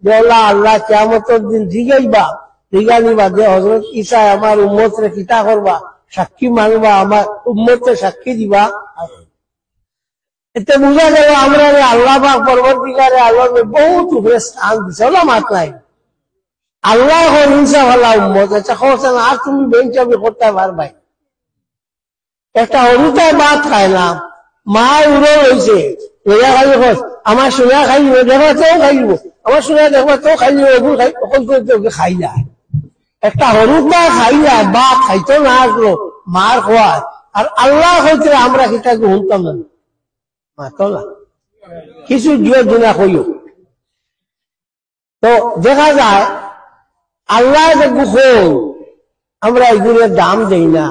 যে আল্লাহ কিয়ামতের দিন জিগাইবা, জিগানিবা যে হযরত ঈসা আমার উম্মতরে কিতা করবা, সাক্ষী মানবা, আমার উম্মতকে সাক্ষী দিবা। এতে বুঝা গেল আমরা আল্লাহ পাক পরবর্তীকালে আল্লাহ বহুত উপরে স্থান দিছে, মাত নাই। আল্লাহ হিংসা ভালা উম্মত, আচ্ছা খরচেন আর তুমি বেঞ্চাবি করতে পারবাই। একটা হরুতায় ভাত খায় না, মা উড়ে রয়েছে, ওরা খালি আমার সোনা খাইব, দেখবা তেও খাইব, আমার সোনা দেখবা তেও খাইব, ওগুলো খাই যায়। একটা হরুতা খাই যায়, ভাত খাইতো না আসলো মার খোয়ায়, আর আল্লাহ হইতে আমরা সেটাকে শুনতাম না, মাতলা কিছু জুয়ে দুনা কইও। তো দেখা যায় আল্লাহ যে গুখন আমরা এগুলোর দাম দেই না।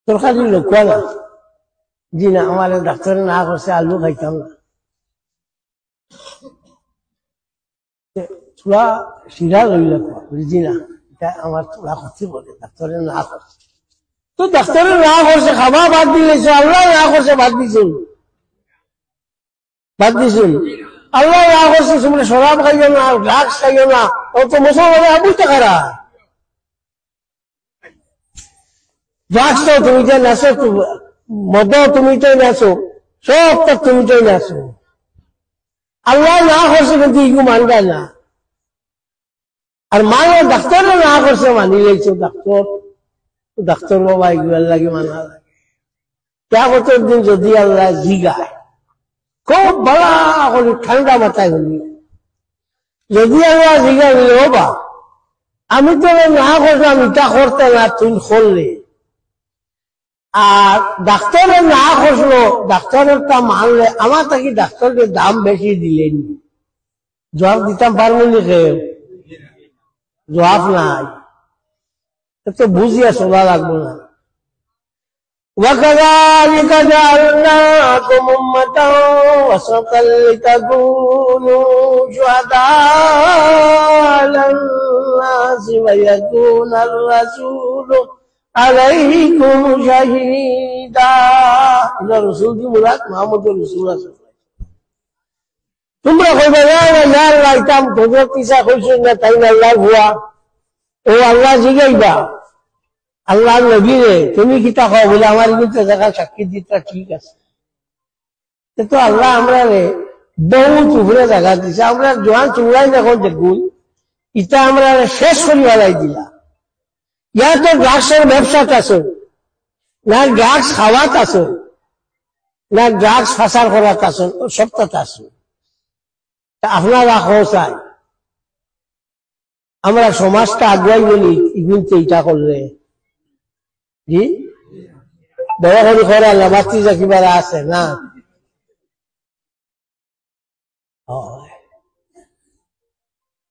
তরকারি লোকা না, জি না, আমার ডাক্তারে না করছে আলু খাইতাম না, চূড়া শিরা লইল বুঝি না, এটা আমার চূড়া করতে বলে, ডাক্তারে না করছে। তো ডাক্তারে না করছে, খাওয়া বাদ দিয়েছে, আল্লাহ না করছে বাদ দিয়েছেন, বাদ দিয়েছেন। আল্লাহ না করছে তোমরা শরাব খাইও না, ড্রাগস খাইও না, ও তো মুসলমানের বুঝতে খারা। ড্রাগস তো তুমি তো নেছো, মদ তুমি তো নেছো, সব তো তুমি তো নেছো। আল্লাহ না করছে কিন্তু ইগু মানবে না, আর মানে ডাক্তারও না করছে মানি লেগেছে। ডাক্তার বাবা এগুলার লাগে মানা লাগে। কিয়ামতের দিন যদি আল্লাহ জিগায় খুব ভালো করে ঠান্ডা মাথায় হলি, যদি আল্লাহ জিগায় ও বা আমি তো না করলাম, এটা করতে না তুমি করলে, আর ডাক্তারের না করলো, ডাক্তারেরটা মানলে, আমার তাকে ডাক্তারকে দাম বেশি দিলেন, জবাব দিতাম পারবো নি? জবাব নাই, তো বুঝিয়া চলা লাগবো না। وَكَذَلِكَ جَعَلْنَاكُمْ أُمَّةً وَسَطًا لِتَكُونُوا شُهَدَاءَ عَلَى النَّاسِ وَيَكُونَ الرَّسُولُ عَلَيْكُمْ شَهِيدًا। এটা রাসূল কি মুরাদ? মুহাম্মদুর রাসূলুল্লাহ। তোমরা কইবে না আল্লাহ ইতাম হযরত ঈসা কইছেন না, তাই না আল্লাহ হুয়া, ও আল্লাহ জিগাইবা আল্লাহ নবী রে তুমি কিতা খাও বলে আমার কিন্তু জায়গা সাক্ষী দিতে ঠিক আছে। তো আল্লাহ আমরা রে বহুত উপরে জায়গা দিছে, আমরা জোয়ান চুড়াই যখন দেখুন ইটা আমরা শেষ করি বেলাই দিলা। ইয়া তো ড্রাগসের ব্যবসাত আছে না, ড্রাগস খাওয়াত আছে না, ড্রাগস ফাঁসার করাত আছে, সবটাতে আছে। আপনারা চাই আমরা সমাজটা আগুয়াই বলি কিন্তু এটা করলে জি দয়া করে করে আল্লাহ বাতি যা কিবার আছে না।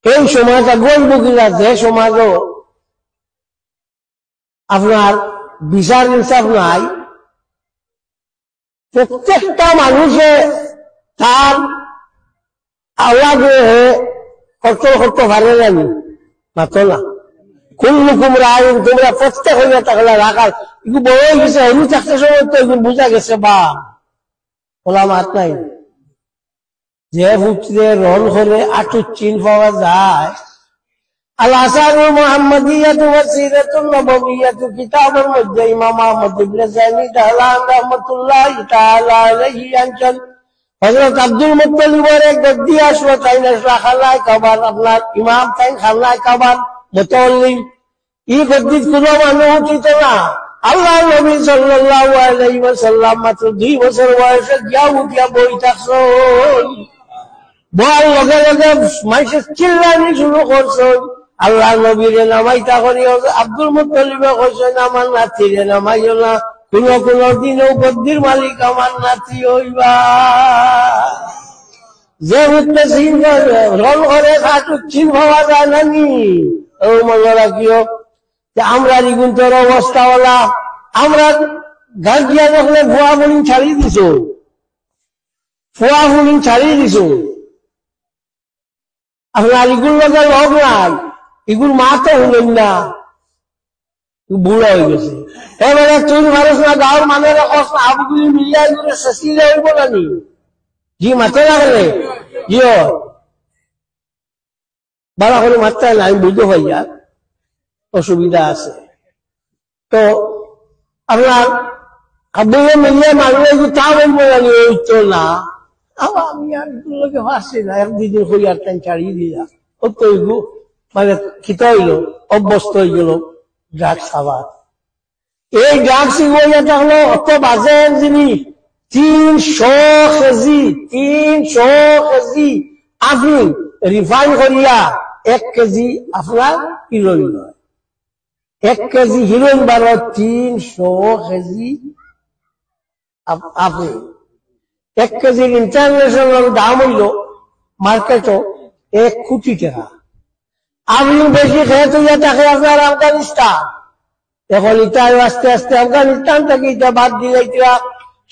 এই সমাজ আগুয়াই বকিরা, যে সমাজও আপনার বিচার ইনসাফ নাই, প্রত্যেকটা মানুষে তার আওয়াজে করতে পারে না, মাতো না। কুল্লুকুম রায়ুন, তোমরা প্রত্যেক হইয়া থাকলে রাখাল, এগুলো বড় হয়ে গেছে, হলু থাকতে সময় তো এগুলো বুঝা গেছে বা ওলা মাত নাই। যে ফুটলে রন হলে আটুর চিন পাওয়া যায়। আল আসারুল মুহাম্মাদিয়াতু ওয়াসিরাতুন নববিয়াতু কিতাবের মধ্যে ইমাম আহমদ ইবনে জানি দালান রাহমাতুল্লাহি তাআলা আলাইহি আনছেন, হযরত আব্দুল মুত্তালিবের এক গদ্দি আসলো, তাই না খালায় কাবার, আপনার ইমাম তাই খালায় কাবার মুতাওয়াল্লি, এই গদ্দির কোন মানুষ উঠিত না। আল্লাহ নবী সাল্লাল্লাহু আলাইহি ওয়াসাল্লাম মাত্র 2 বছর বয়সে গিয়া উঠিয়া বই থাকছেন, বল লগে লগে মাইসে চিল্লানি শুরু করছেন। আল্লাহ নবীরে নামাইতা করি আব্দুল মুত্তালিবে কইছেন আমার নাতিরে নামাইও না, কোন দিনও গদ্দির মালিক আমার নাতি হইবা। যে উঠতে চিন রল করে খাটুক চিন ভাবা যায় নানি, ও মনে রাখিও যে আমরা রিগুন্তর অবস্থা হলা, আমরা গাঁজিয়া যখন ভুয়া বুনি ছাড়িয়ে দিছো, ফুয়া বুনি ছাড়িয়ে দিছো, আপনার ইগুর লোকের লোক নাই, ইগুর মা তো হলেন না, বুড়া হয়ে গেছে। এবারে তুই মানুষ না গাঁর মানের আবুগুলি মিলিয়া এগুলো শেষিয়ে হইব নানি, জি মাথা লাগলে ইয় বাড়া করে মাত্রায় না, আমি বুঝতে পাই আর অসুবিধা আছে। তো আপনার আব্বুকে মিলিয়ে মানলে তা বলবো আমি ওই তো না, আমি আর লোকে ভাসছি না, এক দুদিন হই আর টাইম ছাড়িয়ে দিলাম। ও তো মানে খিতা হইল, অভ্যস্ত হয়ে গেল ড্রাগস খাবার। এই ড্রাগস বইটা হলো অত বাজে জিনিস। 300 কেজি আপনি রিফাইন করিয়া 1 কেজি আপনার হিরোইন নয়, 1 কেজি হিরোইন বারো 300 কেজি আপনি 1 কেজির ইন্টারন্যাশনাল দাম হইল মার্কেটও 1 কোটি টাকা। আপনি বেশি খেয়ে তুলে থাকে আপনার আফগানিস্তান। এখন এটা আস্তে আস্তে আফগানিস্তান থেকে এটা বাদ দিলে এটা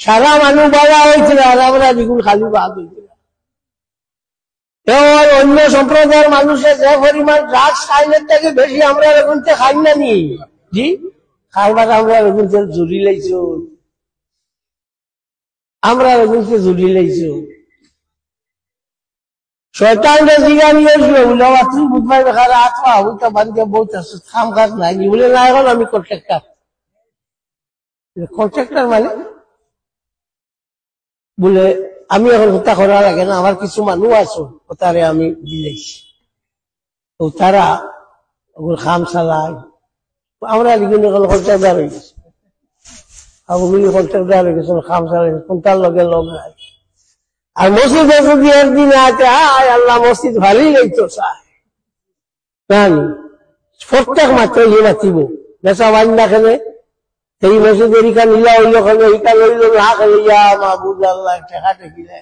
সারা মানুষ বাড়া হয়েছিল, আর আমরা দ্বিগুণ খালি বাদ হয়েছিল। এবার অন্য সম্প্রদায়ের মানুষের যে পরিমাণ ড্রাগস খাইলের থেকে বেশি আমরা এখন খাই না নি জি খাইবার আমরা এখন জুড়ি লাইছ, আমরা এখন জুড়ি লাইছ। শয়তানকে জিগা নিয়ে এসলো বলে তুই বুধবার দেখার আত্মা ওইটা বাড়িতে বলতে খাম কাজ নাই বলে না, এখন আমি কন্ট্রাক্টর মানে বলে আমি এখন হত্যা করার লাগে না, আমার কিছু মানুষ আছো তারে আমি দিয়েছি, ও তারা ওগুলো খাম চালায়। আমরা বিভিন্ন কন্ট্রাক্টর হয়ে গেছি, ওগুলি কন্ট্রাক্টর হয়ে গেছে, খাম চালাই কোনটার লগে লগ নাই। আর মসজিদ যদি একদিন আছে আয় আল্লাহ মসজিদ ভালোই লাগতো চায় জানি প্রত্যেক মাত্র ইয়ে বাঁচিব বেচা বান না খেলে সেই মসজিদের ইকা নীলা হইল খেলে ইকা লইল না খেলে ইয়া মাহবুদ আল্লাহ ঠেকা ঠেকিলে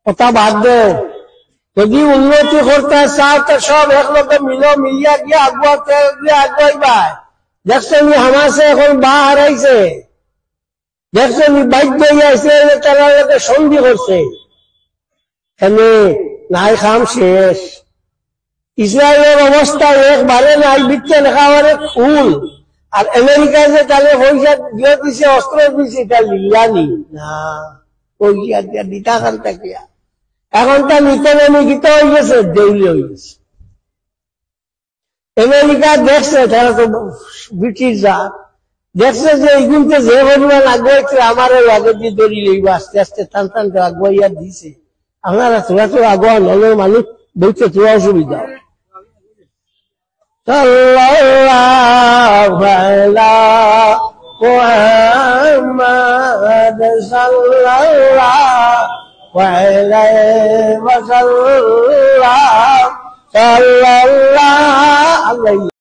কথা বাদ দে। যদি উন্নতি করতে চাও তো সব একলগে মিলিয়া গিয়ে আগুয়াইবাই। দেখছেন হামাসে এখন বা হারাইছে, দেখছেন বাধ্য হইয়াছে তারা লোকে সন্ধি করছে, এনে নাই খাম শেষ। ইসরায়েলের অবস্থা একবারে নাই, বিচ্ছে লেখাবারে ফুল। আর আমেরিকা যে তাহলে পয়সা দিয়ে দিছে অস্ত্র দিছে এটা লিলানি না, পয়সা দিয়া দিতা খান থাকিয়া এখন তার ইকোনমি গীত হয়ে গেছে, দেউলি হয়ে গেছে। আমেরিকা দেখছে তারা তো ব্রিটিশ যা দেখছে যে এইগুলোতে যে পরিমাণ আগুয়াইছে আমার আগে দিয়ে দড়ি লইব আস্তে আস্তে টান টান আগুয়াইয়া দিছে। আপনারা তোরা তো আগুয়া নলের মানুষ বইতে তোরা অসুবিধা। সাল্লাল্লাহু আলা মুহাম্মাদ সাল্লাল্লাহু আলাইহি ওয়াসাল্লাম সাল্লাল্লাহু আলাইহি